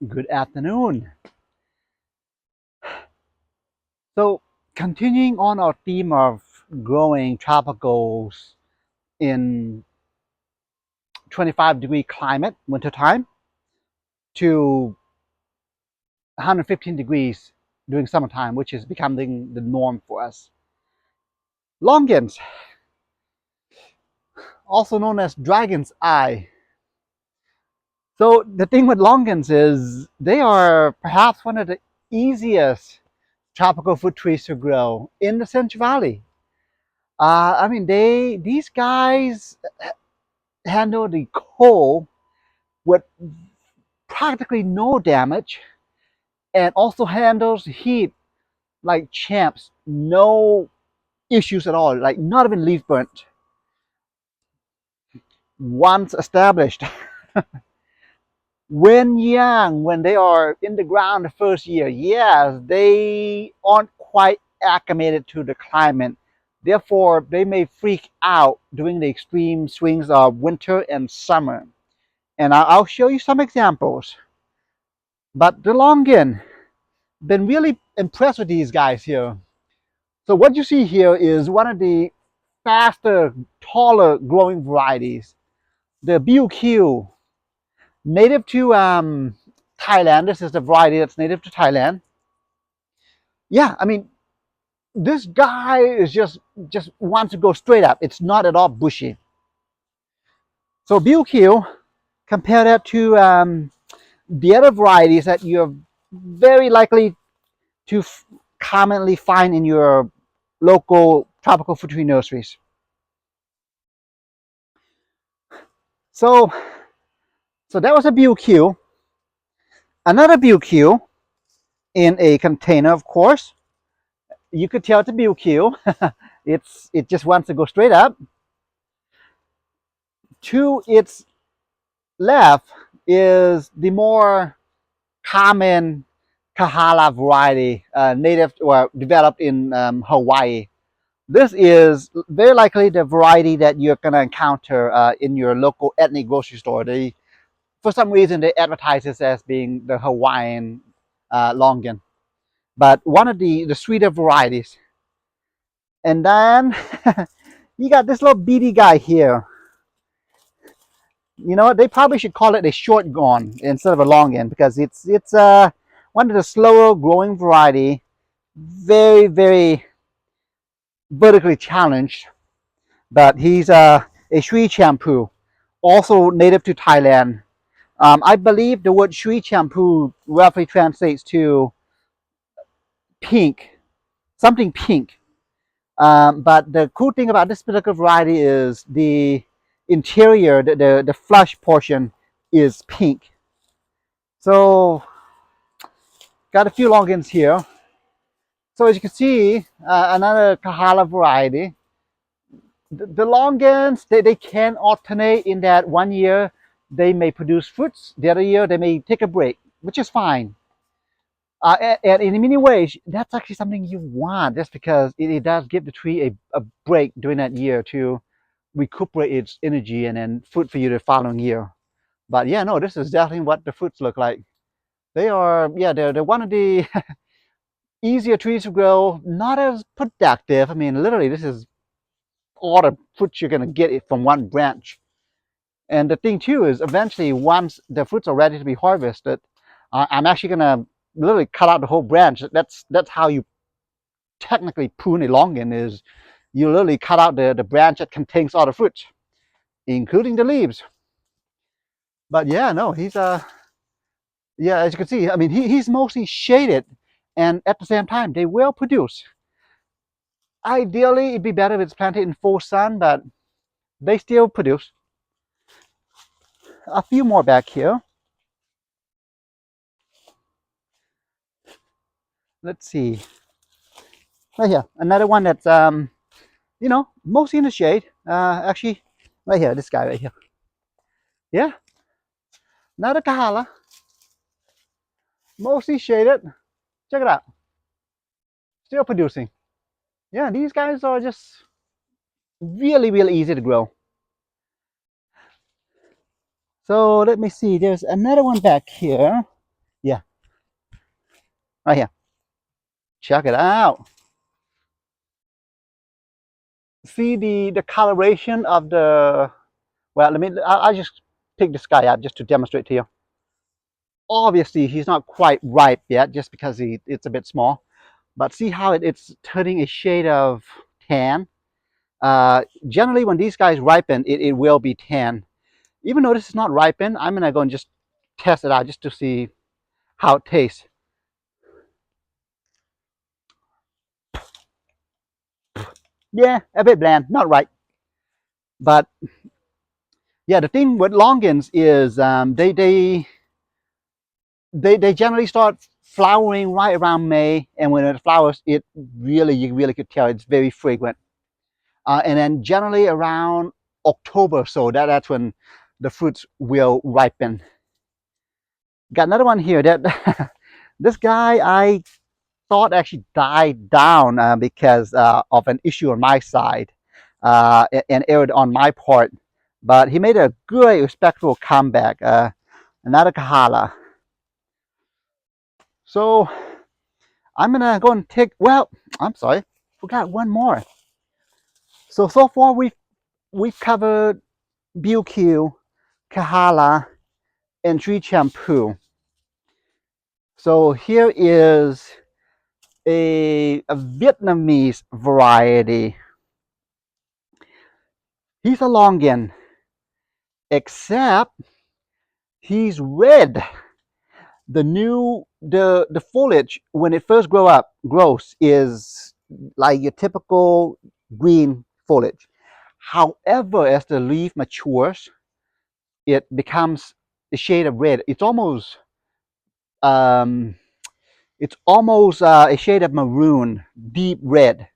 Good afternoon. So, continuing on our theme of growing tropicals in 25-degree climate, wintertime, to 115 degrees during summertime, which is becoming the norm for us. Longans, also known as dragon's eye. So, the thing with longans is they are perhaps one of the easiest tropical fruit trees to grow in the Central Valley. These guys handle the cold with practically no damage and also handles heat like champs. No issues at all, like not even leaf burnt. Once established, when young, when they are in the ground the first year, yes, they aren't quite acclimated to the climate. Therefore, they may freak out during the extreme swings of winter and summer. And I'll show you some examples. But the Longan, been really impressed with these guys here. So what you see here is one of the faster, taller growing varieties, the Biew Kiew, native to Thailand. This is the variety that's native to Thailand. Yeah, I mean, this guy is just wants to go straight up. It's not at all bushy. So Biew Kiew, compare that to the other varieties that you're very likely to commonly find in your local tropical fruit tree nurseries. So, so that was a Biew Kiew. Another Biew Kiew in a container, of course. You could tell it's a Biew Kiew. It just wants to go straight up. To its left is the more common Kohala variety, native or developed in Hawaii. This is very likely the variety that you're going to encounter in your local ethnic grocery store. For some reason, they advertise this as being the Hawaiian longan, but one of the sweeter varieties. And then you got this little beady guy here. You know what? They probably should call it a short gone instead of a longan because it's one of the slower growing variety, very vertically challenged. But he's a Shui Chompoo, also native to Thailand. I believe the word Shui Chompoo roughly translates to pink, something pink. But the cool thing about this particular variety is the interior, the flesh portion is pink. So got a few longans here. So as you can see, another Kohala variety. The longans, they can alternate in that one year they may produce fruits, the other year they may take a break, which is fine. And in many ways, that's actually something you want, just because it does give the tree a break during that year to recuperate its energy and then fruit for you the following year. But yeah, no, this is definitely what the fruits look like. They are, yeah, they're one of the easier trees to grow, not as productive. I mean, literally, this is all the fruits you're gonna get it from one branch. And the thing too is, eventually, once the fruits are ready to be harvested, I'm actually gonna literally cut out the whole branch. That's how you technically prune a longan, is you literally cut out the branch that contains all the fruits, including the leaves. But yeah, no, he's yeah, as you can see, I mean, he's mostly shaded, and at the same time, they will produce. Ideally, it'd be better if it's planted in full sun, but they still produce. A few more back here. Let's see. Right here, another one that's mostly in the shade. Actually, right here, this guy right here. Yeah, another Kohala, mostly shaded. Check it out, still producing. Yeah, these guys are just really easy to grow. So let me see. There's another one back here. right here. Check it out. See the coloration of the, well, I'll just pick this guy up just to demonstrate to you. Obviously, he's not quite ripe yet, just because it's a bit small. But see how it's turning a shade of tan. Generally, when these guys ripen, it will be tan. Even though this is not ripened, I'm gonna go and just test it out just to see how it tastes. Yeah, a bit bland, not right. But yeah, the thing with longans is they generally start flowering right around May, and when it flowers, you really could tell it's very fragrant. And then generally around October, so that's when the fruits will ripen. Got another one here that this guy I thought actually died down because of an issue on my side, and erred on my part. But he made a good, respectful comeback. Another Kohala. So I'm gonna go and take. Well, I'm sorry, forgot one more. So far we've covered Biew Kiew, Kohala, and tree Chompoo. So here is a Vietnamese variety. He's a Longan, except he's red. The foliage when it first grows is like your typical green foliage. However, as the leaf matures, it becomes a shade of red. Um, it's almost a shade of maroon, deep red.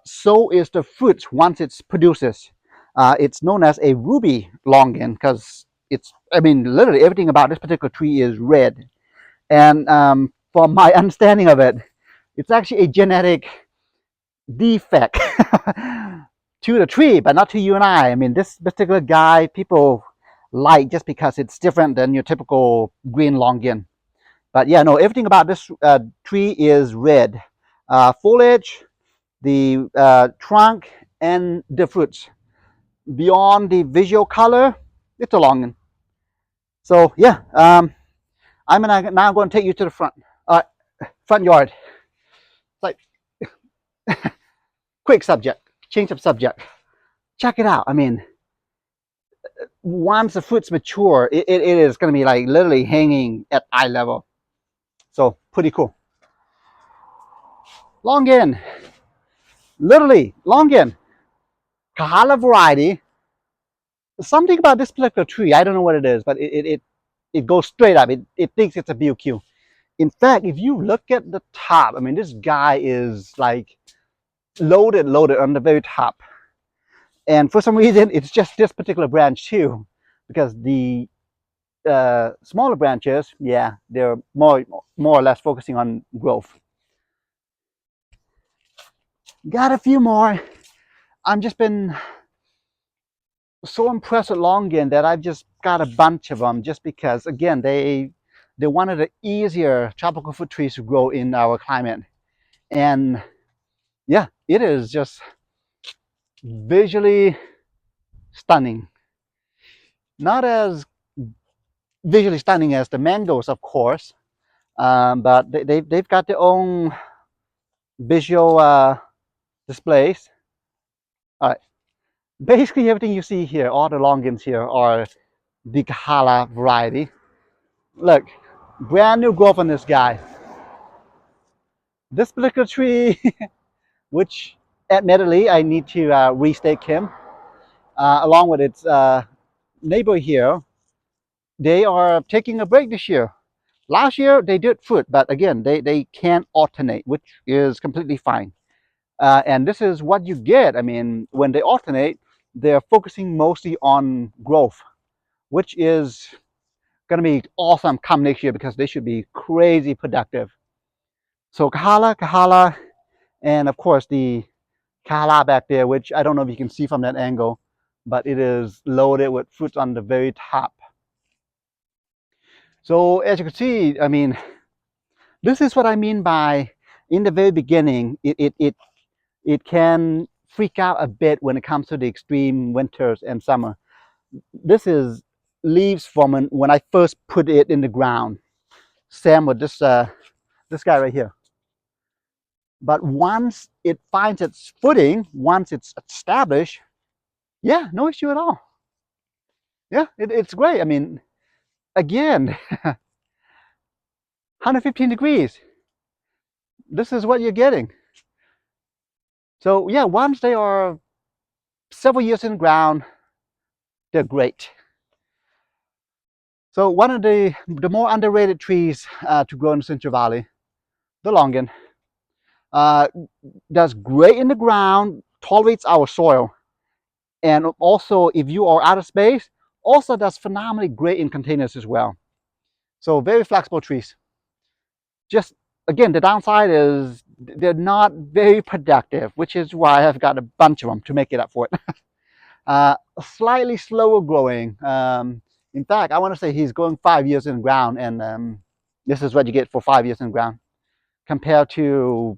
So is the fruit once it produces. It's known as a ruby longan because literally everything about this particular tree is red. And from my understanding of it, it's actually a genetic defect to the tree, but not to you and I. I mean, this particular guy, people like just because it's different than your typical green longan. But yeah, no, everything about this tree is red. Foliage, the trunk, and the fruits. Beyond the visual color, it's a longan. So yeah, I'm now going to take you to the front yard. It's like quick subject, change of subject. Check it out. I mean, once the fruits mature, it is going to be like literally hanging at eye level. So pretty cool. Longan, literally Longan, Kohala variety. Something about this particular tree, I don't know what it is, but it goes straight up. It thinks it's a Biew Kiew. In fact, if you look at the top, I mean, this guy is like loaded on the very top. And for some reason, it's just this particular branch too, because the smaller branches, yeah, they're more or less focusing on growth. Got a few more. I've just been so impressed with Longan that I've just got a bunch of them just because, again, they're one of the easier tropical fruit trees to grow in our climate. And yeah, it is just visually stunning. Not as visually stunning as the mangoes, of course, but they've got their own visual displays. All right, basically everything you see here, all the longans here are the Kohala variety. Look, brand new growth on this guy. This particular tree, which admittedly I need to restake him, along with its neighbor here, they are taking a break this year. Last year they did fruit, but again, they can't alternate, which is completely fine. And this is what you get. I mean, when they alternate, they're focusing mostly on growth, which is going to be awesome come next year because they should be crazy productive. So Kohala, and of course the Kohala back there, which I don't know if you can see from that angle, but it is loaded with fruits on the very top. So as you can see, I mean, This is what I mean by, in the very beginning, it can freak out a bit when it comes to the extreme winters and summer. This is leaves from when I first put it in the ground. Same with this guy right here. But once it finds its footing, once it's established, yeah, no issue at all. Yeah, it's great. I mean, again, 115 degrees. This is what you're getting. So yeah, once they are several years in the ground, they're great. So one of the more underrated trees to grow in the Central Valley, the Longan, uh, does great in the ground, tolerates our soil, and also if you are out of space, also does phenomenally great in containers as well. So very flexible trees. Just again, the downside is they're not very productive, which is why I've got a bunch of them to make it up for it. Slightly slower growing. In fact, I want to say he's going 5 years in the ground, and this is what you get for 5 years in the ground, compared to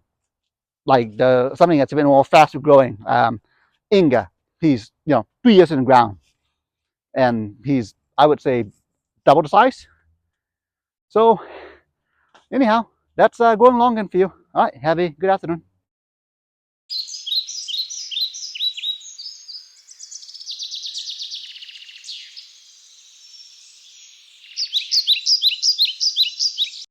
like something that's a bit more faster growing. Inga, he's 3 years in the ground, and he's, I would say, double the size. So anyhow, that's going Longan for you. All right, have a good afternoon.